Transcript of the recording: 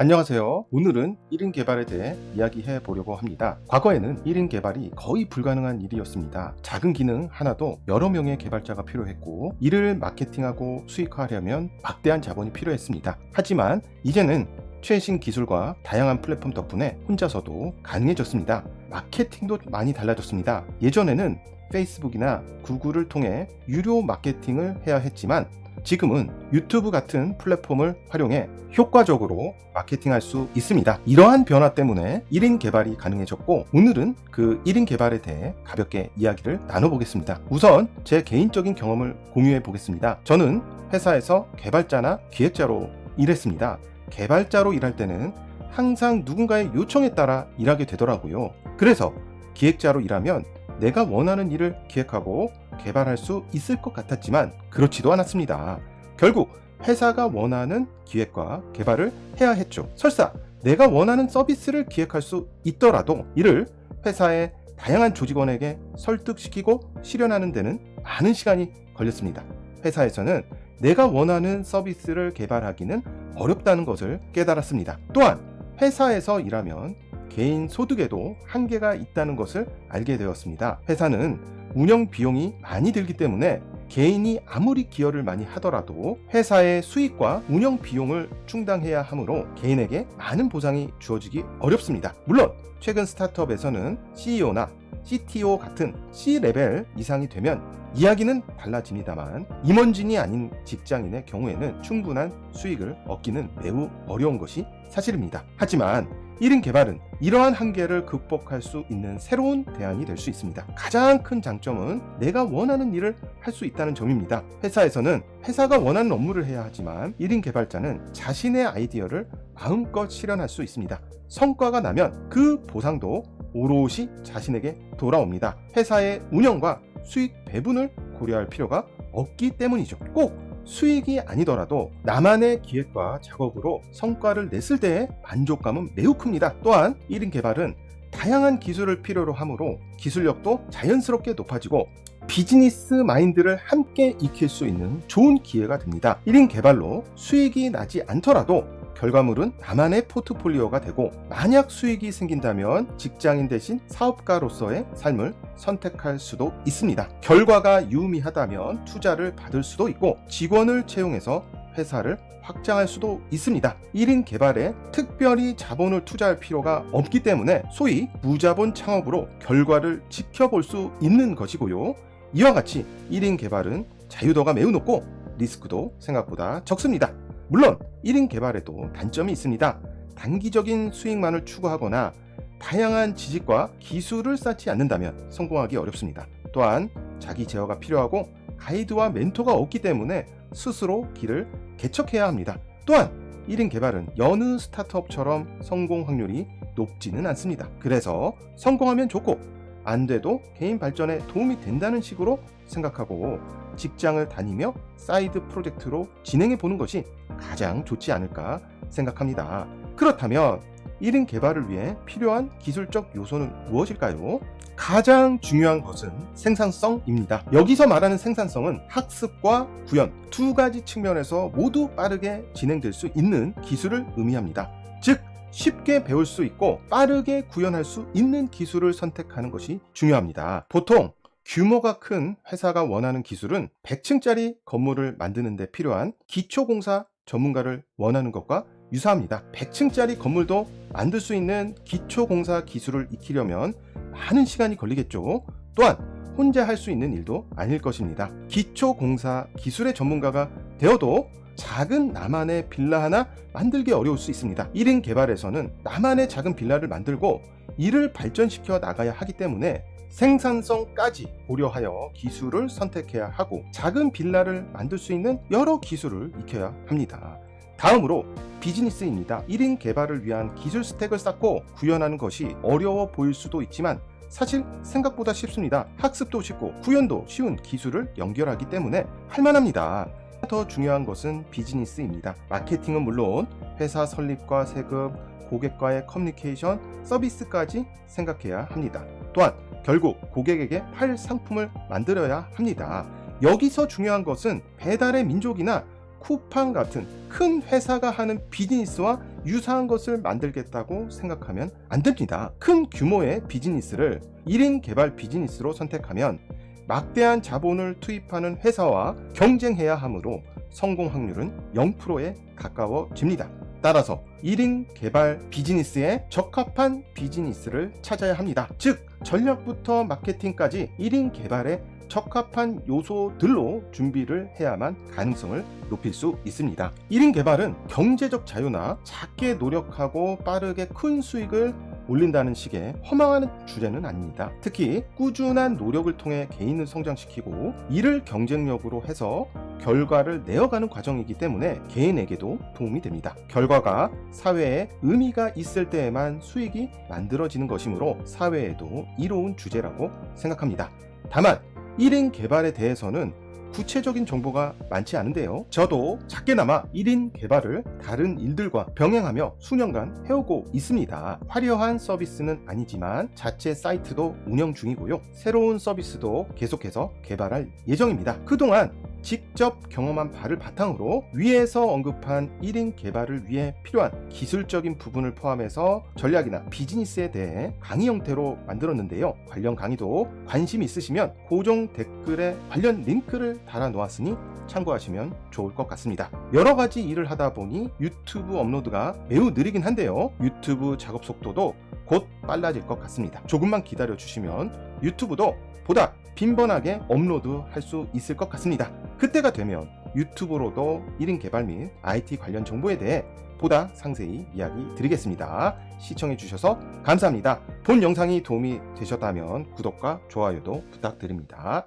안녕하세요. 오늘은 1인 개발에 대해 이야기해 보려고 합니다. 과거에는 1인 개발이 거의 불가능한 일이었습니다. 작은 기능 하나도 여러 명의 개발자가 필요했고, 이를 마케팅하고 수익화하려면 막대한 자본이 필요했습니다. 하지만 이제는 최신 기술과 다양한 플랫폼 덕분에 혼자서도 가능해졌습니다. 마케팅도 많이 달라졌습니다. 예전에는 페이스북이나 구글을 통해 유료 마케팅을 해야 했지만, 지금은 유튜브 같은 플랫폼을 활용해 효과적으로 마케팅할 수 있습니다. 이러한 변화 때문에 1인 개발이 가능해졌고, 오늘은 그 1인 개발에 대해 가볍게 이야기를 나눠보겠습니다. 우선 제 개인적인 경험을 공유해 보겠습니다. 저는 회사에서 개발자나 기획자로 일했습니다. 개발자로 일할 때는 항상 누군가의 요청에 따라 일하게 되더라고요. 그래서 기획자로 일하면 내가 원하는 일을 기획하고 개발할 수 있을 것 같았지만 그렇지도 않았습니다. 결국 회사가 원하는 기획과 개발을 해야 했죠. 설사 내가 원하는 서비스를 기획할 수 있더라도 이를 회사의 다양한 조직원에게 설득시키고 실현하는 데는 많은 시간이 걸렸습니다. 회사에서는 내가 원하는 서비스를 개발하기는 어렵다는 것을 깨달았습니다. 또한 회사에서 일하면 개인 소득에도 한계가 있다는 것을 알게 되었습니다. 회사는 운영 비용이 많이 들기 때문에 개인이 아무리 기여를 많이 하더라도 회사의 수익과 운영 비용을 충당해야 하므로 개인에게 많은 보상이 주어지기 어렵습니다. 물론 최근 스타트업에서는 CEO나 CTO 같은 C레벨 이상이 되면 이야기는 달라집니다만, 임원진이 아닌 직장인의 경우에는 충분한 수익을 얻기는 매우 어려운 것이 사실입니다. 하지만 1인 개발은 이러한 한계를 극복할 수 있는 새로운 대안이 될 수 있습니다. 가장 큰 장점은 내가 원하는 일을 할 수 있다는 점입니다. 회사에서는 회사가 원하는 업무를 해야 하지만 1인 개발자는 자신의 아이디어를 마음껏 실현할 수 있습니다. 성과가 나면 그 보상도 오롯이 자신에게 돌아옵니다. 회사의 운영과 수익 배분을 고려할 필요가 없기 때문이죠. 꼭 수익이 아니더라도 나만의 기획과 작업으로 성과를 냈을 때의 만족감은 매우 큽니다. 또한 1인 개발은 다양한 기술을 필요로 하므로 기술력도 자연스럽게 높아지고 비즈니스 마인드를 함께 익힐 수 있는 좋은 기회가 됩니다. 1인 개발로 수익이 나지 않더라도 결과물은 나만의 포트폴리오가 되고, 만약 수익이 생긴다면 직장인 대신 사업가로서의 삶을 선택할 수도 있습니다. 결과가 유의미하다면 투자를 받을 수도 있고, 직원을 채용해서 회사를 확장할 수도 있습니다. 1인 개발에 특별히 자본을 투자할 필요가 없기 때문에 소위 무자본 창업으로 결과를 지켜볼 수 있는 것이고요. 이와 같이 1인 개발은 자유도가 매우 높고 리스크도 생각보다 적습니다. 물론 1인 개발에도 단점이 있습니다. 단기적인 수익만을 추구하거나 다양한 지식과 기술을 쌓지 않는다면 성공하기 어렵습니다. 또한 자기 제어가 필요하고 가이드와 멘토가 없기 때문에 스스로 길을 개척해야 합니다. 또한 1인 개발은 여느 스타트업처럼 성공 확률이 높지는 않습니다. 그래서 성공하면 좋고 안 돼도 개인 발전에 도움이 된다는 식으로 생각하고 직장을 다니며 사이드 프로젝트로 진행해 보는 것이 가장 좋지 않을까 생각합니다. 그렇다면 1인 개발을 위해 필요한 기술적 요소는 무엇일까요? 가장 중요한 것은 생산성입니다. 여기서 말하는 생산성은 학습과 구현 두 가지 측면에서 모두 빠르게 진행될 수 있는 기술을 의미합니다. 즉 쉽게 배울 수 있고 빠르게 구현할 수 있는 기술을 선택하는 것이 중요합니다. 보통 규모가 큰 회사가 원하는 기술은 100층짜리 건물을 만드는 데 필요한 기초공사 전문가를 원하는 것과 유사합니다. 100층짜리 건물도 만들 수 있는 기초공사 기술을 익히려면 많은 시간이 걸리겠죠. 또한 혼자 할 수 있는 일도 아닐 것입니다. 기초공사 기술의 전문가가 되어도 작은 나만의 빌라 하나 만들기 어려울 수 있습니다. 1인 개발에서는 나만의 작은 빌라를 만들고 이를 발전시켜 나가야 하기 때문에 생산성까지 고려하여 기술을 선택해야 하고 작은 빌라를 만들 수 있는 여러 기술을 익혀야 합니다. 다음으로 비즈니스입니다. 1인 개발을 위한 기술 스택을 쌓고 구현하는 것이 어려워 보일 수도 있지만 사실 생각보다 쉽습니다. 학습도 쉽고 구현도 쉬운 기술을 연결하기 때문에 할만합니다. 더 중요한 것은 비즈니스입니다. 마케팅은 물론 회사 설립과 세금, 고객과의 커뮤니케이션, 서비스까지 생각해야 합니다. 또한 결국 고객에게 팔 상품을 만들어야 합니다. 여기서 중요한 것은 배달의 민족이나 쿠팡 같은 큰 회사가 하는 비즈니스와 유사한 것을 만들겠다고 생각하면 안 됩니다. 큰 규모의 비즈니스를 1인 개발 비즈니스로 선택하면 막대한 자본을 투입하는 회사와 경쟁해야 하므로 성공 확률은 0%에 가까워집니다. 따라서 1인 개발 비즈니스에 적합한 비즈니스를 찾아야 합니다. 즉, 전략부터 마케팅까지 1인 개발에 적합한 요소들로 준비를 해야만 가능성을 높일 수 있습니다. 1인 개발은 경제적 자유나 작게 노력하고 빠르게 큰 수익을 올린다는 식의 허망한 주제는 아닙니다. 특히 꾸준한 노력을 통해 개인을 성장시키고 이를 경쟁력으로 해서 결과를 내어가는 과정이기 때문에 개인에게도 도움이 됩니다. 결과가 사회에 의미가 있을 때에만 수익이 만들어지는 것이므로 사회에도 이로운 주제라고 생각합니다. 다만 1인 개발에 대해서는 구체적인 정보가 많지 않은데요. 저도 작게나마 1인 개발을 다른 일들과 병행하며 수년간 해오고 있습니다. 화려한 서비스는 아니지만 자체 사이트도 운영 중이고요. 새로운 서비스도 계속해서 개발할 예정입니다. 그동안 직접 경험한 바를 바탕으로 위에서 언급한 1인 개발을 위해 필요한 기술적인 부분을 포함해서 전략이나 비즈니스에 대해 강의 형태로 만들었는데요. 관련 강의도 관심 있으시면 고정 댓글에 관련 링크를 달아 놓았으니 참고하시면 좋을 것 같습니다. 여러 가지 일을 하다 보니 유튜브 업로드가 매우 느리긴 한데요. 유튜브 작업 속도도 곧 빨라질 것 같습니다. 조금만 기다려 주시면 유튜브도 보다 빈번하게 업로드할 수 있을 것 같습니다. 그때가 되면 유튜브로도 1인 개발 및 IT 관련 정보에 대해 보다 상세히 이야기 드리겠습니다. 시청해 주셔서 감사합니다. 본 영상이 도움이 되셨다면 구독과 좋아요도 부탁드립니다.